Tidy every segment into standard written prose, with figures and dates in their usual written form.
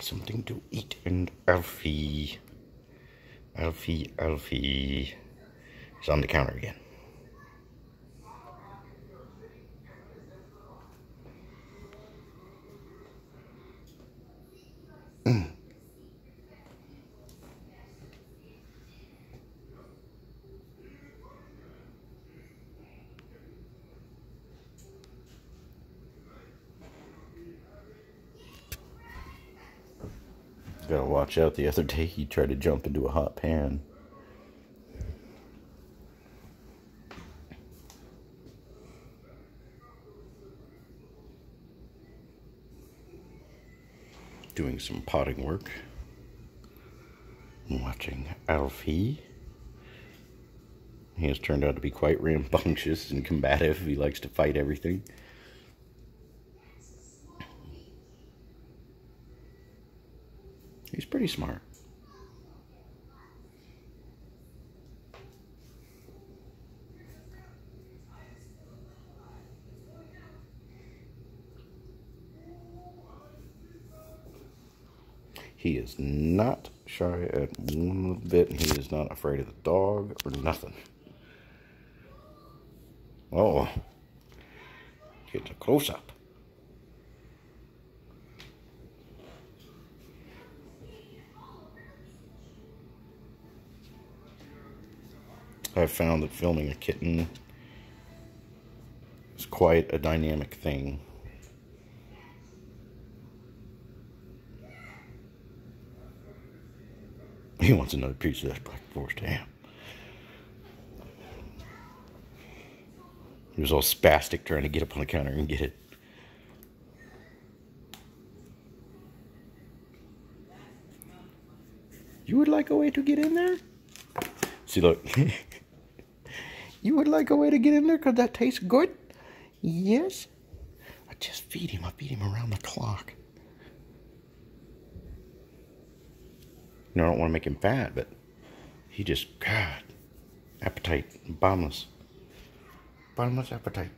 something to eat, and Alfie is on the counter again. Gotta watch out. The other day he tried to jump into a hot pan. Doing some potting work. I'm watching Alfie. He has turned out to be quite rambunctious and combative. He likes to fight everything. He's pretty smart. He is not shy at one bit. He is not afraid of the dog or nothing. Oh, get a close-up. I've found that filming a kitten is quite a dynamic thing. He wants another piece of that Black Forest ham. He was all spastic trying to get up on the counter and get it. You would like a way to get in there? See, look. You would like a way to get in there because that tastes good? Yes? I just feed him. I feed him around the clock. You know, I don't want to make him fat, but he just, God, appetite, bottomless. Bottomless appetite.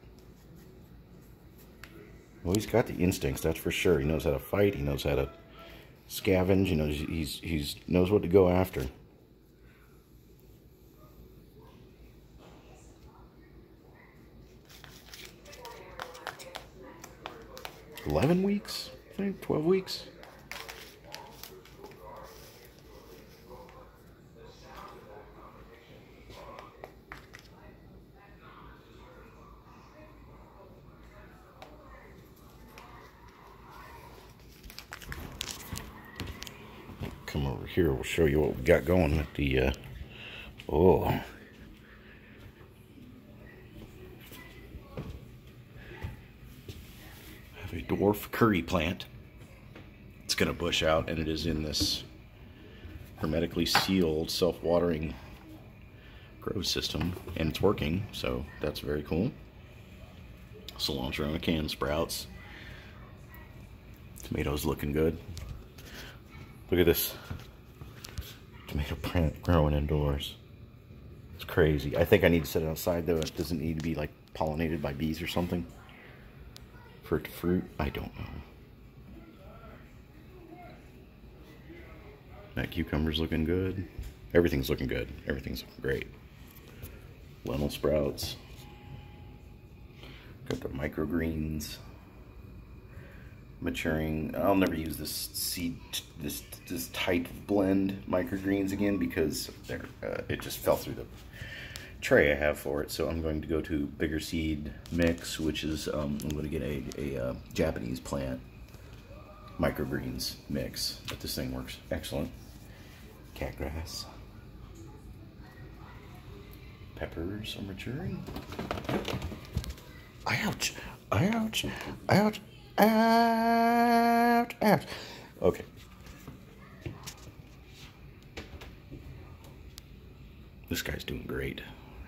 Well, he's got the instincts, that's for sure. He knows how to fight. He knows how to scavenge. You know, he's knows what to go after. $11 weeks, I think, 12 weeks. Come over here, we'll show you what we got going with the, oh. Have a dwarf curry plant. It's gonna bush out, and it is in this hermetically sealed, self-watering grow system, and it's working, so that's very cool. Cilantro in a can, sprouts. Tomatoes looking good. Look at this tomato plant growing indoors. It's crazy. I think I need to set it outside though. It doesn't need to be like pollinated by bees or something for it to fruit. I don't know. That cucumber's looking good. Everything's looking good. Everything's looking great. Lentil sprouts. Got the microgreens maturing. I'll never use this seed, this type of blend microgreens again because they're it just fell through the tray I have for it. So I'm going to go to bigger seed mix, which is I'm going to get a Japanese plant microgreens mix. But this thing works excellent. Catgrass. Peppers are maturing. Ouch! Ouch! Ouch! Ouch! Ouch! Okay. This guy's doing great,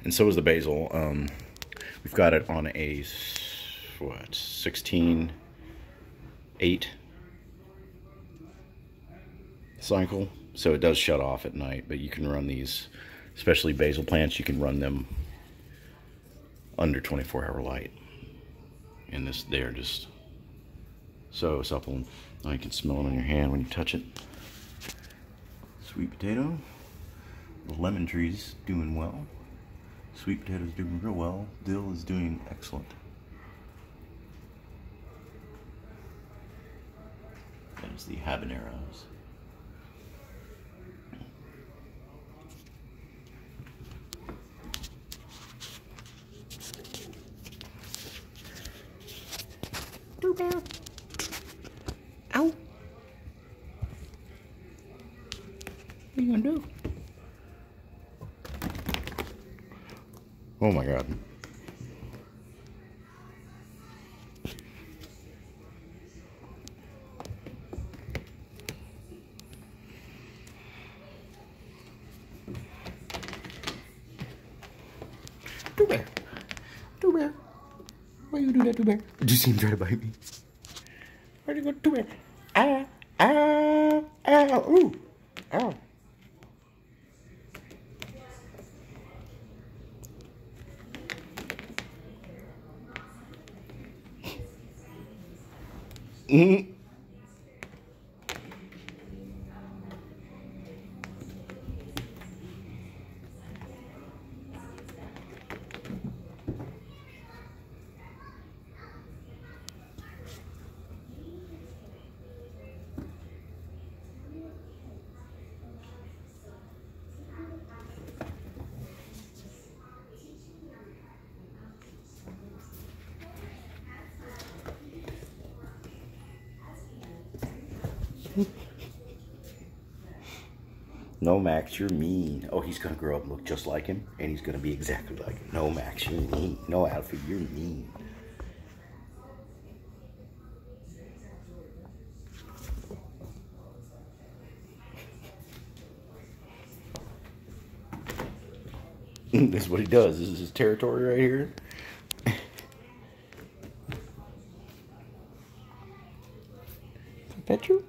and so is the basil. We've got it on a 16/8 cycle, so it does shut off at night. But you can run these, especially basil plants. You can run them under 24-hour light, and they're just so supple Oh, you can smell it on your hand when you touch it. Sweet potato. The lemon tree's doing well. Sweet potato's doing real well. Dill is doing excellent. There's the habaneros. Boo Bear. Ow. What are you gonna do? Oh my God. Boo Bear. Boo Bear. Why you do that, Boo Bear? Did you see him try to bite me? Where'd you go, Boo Bear? Ah, ah, ah, ooh, ow. Mm-hmm. No, Max, you're mean. Oh, he's gonna grow up and look just like him, and he's gonna be exactly like him. No, Max, you're mean. No, Alfie, you're mean. This is what he does. This is his territory right here. Pet you?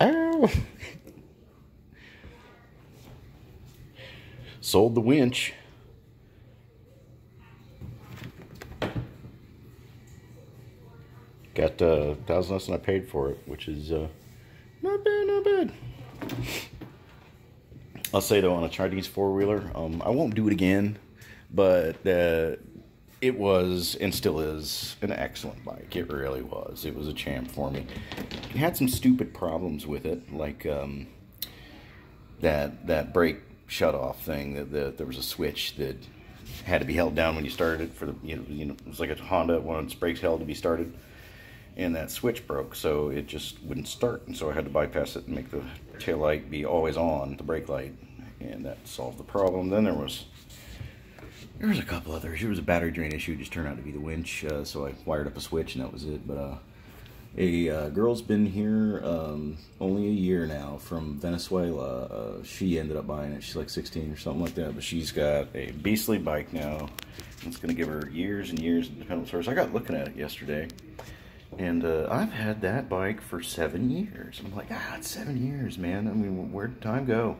Ow! Sold the winch. Got $1,000 less than I paid for it, which is not bad, not bad. I'll say though, on a Chinese four-wheeler, I won't do it again, but it was and still is an excellent bike. It really was. It was a champ for me. It had some stupid problems with it, like that brake shut-off thing. That there was a switch that had to be held down when you started it for the it was like a Honda, one of its brakes held to be started. And that switch broke, so it just wouldn't start, and so I had to bypass it and make the tail light be always on, the brake light, and that solved the problem. Then there was a couple others. There was a battery drain issue. It just turned out to be the winch, so I wired up a switch, and that was it. But a girl's been here only a year now from Venezuela. She ended up buying it. She's like 16 or something like that, but she's got a beastly bike now. It's going to give her years and years of dependable service. I got looking at it yesterday. And I've had that bike for 7 years. I'm like, it's 7 years, man. I mean, where'd time go?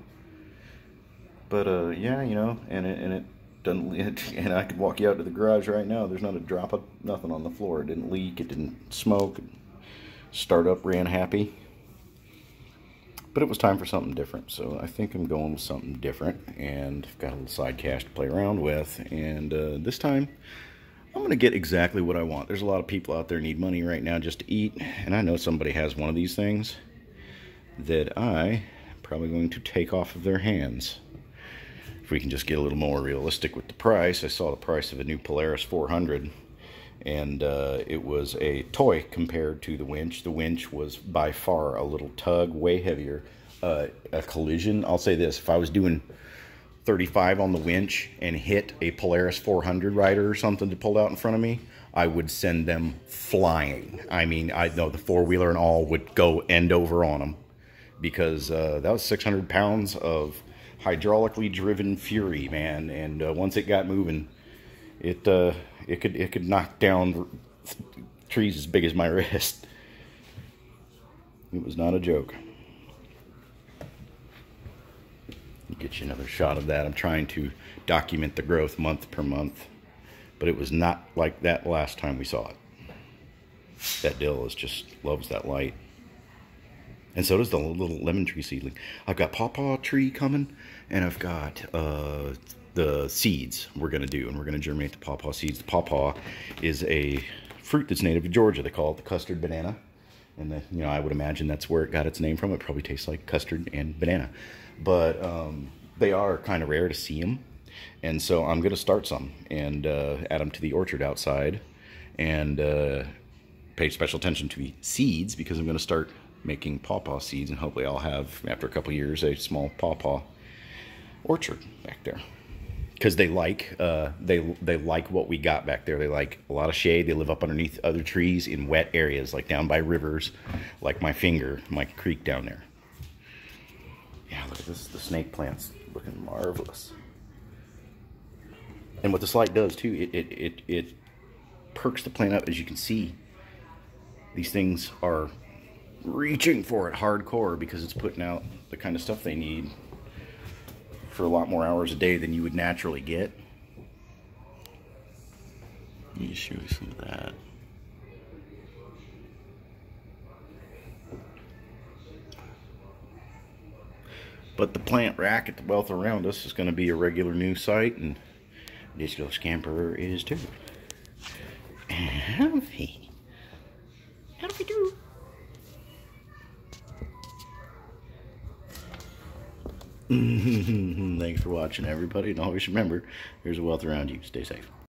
But yeah, and it doesn't. And I could walk you out to the garage right now. There's not a drop of nothing on the floor. It didn't leak. It didn't smoke. Start up, ran happy. But it was time for something different. So I think I'm going with something different. And I've got a little side cash to play around with. And this time, I'm going to get exactly what I want. There's a lot of people out there need money right now just to eat, and I know somebody has one of these things that I'm probably going to take off of their hands. If we can just get a little more realistic with the price. I saw the price of a new Polaris 400, and it was a toy compared to the winch. The winch was by far a little tug, way heavier. A collision, I'll say this, if I was doing 35 on the winch and hit a Polaris 400 rider or something to pull out in front of me, I would send them flying. I mean, I know the four-wheeler and all would go end over on them, because that was 600 pounds of hydraulically driven fury, man. And once it got moving, it could knock down trees as big as my wrist. It was not a joke. Get you another shot of that. I'm trying to document the growth month per month, but it was not like that last time we saw it. That dill is just loves that light. And so does the little lemon tree seedling. I've got pawpaw tree coming, and I've got the seeds we're going to do, and we're going to germinate the pawpaw seeds. The pawpaw is a fruit that's native to Georgia. They call it the custard banana. And I would imagine that's where it got its name from. It probably tastes like custard and banana. But they are kind of rare to see them. And so I'm going to start some and add them to the orchard outside. And pay special attention to the seeds, because I'm going to start making pawpaw seeds. And hopefully I'll have, after a couple years, a small pawpaw orchard back there. Because they like what we got back there. They like a lot of shade. They live up underneath other trees in wet areas, like down by rivers, like my creek down there. Yeah, look at this. The snake plant's looking marvelous. And what this light does too, it perks the plant up. As you can see, these things are reaching for it hardcore because it's putting out the kind of stuff they need for a lot more hours a day than you would naturally get. Let me show you some of that. But the plant rack at the wealth around us is going to be a regular news site, and this little scamper is too. Alfie. Alfie do. Thanks for watching, everybody, and always remember, there's a wealth around you. Stay safe.